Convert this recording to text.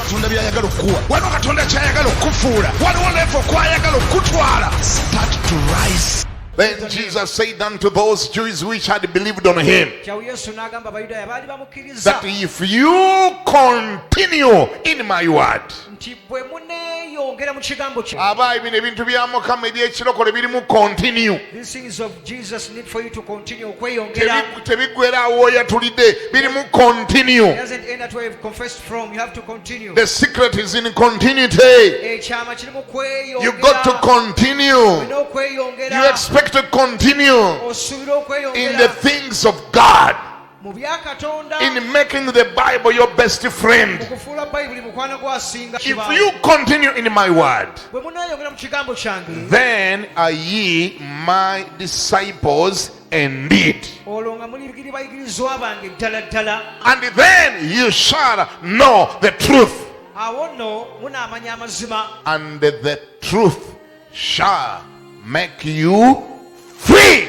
katonda byayagala okuwa, waliwo katonda kyayagala okufuula, waliwo level kwayagala okutwala. Start to rise. Then Jesus said unto those Jews which had believed on him, that if you continue in my word, these things of Jesus need for you to continue. It Doesn't end at where you've confessed from. You have to continue. The secret is in continuity. You got to continue. You expect to continue in the things of God, in making the Bible your best friend. If you continue in my word, then are ye my disciples indeed, and then you shall know the truth, and the truth shall make you free.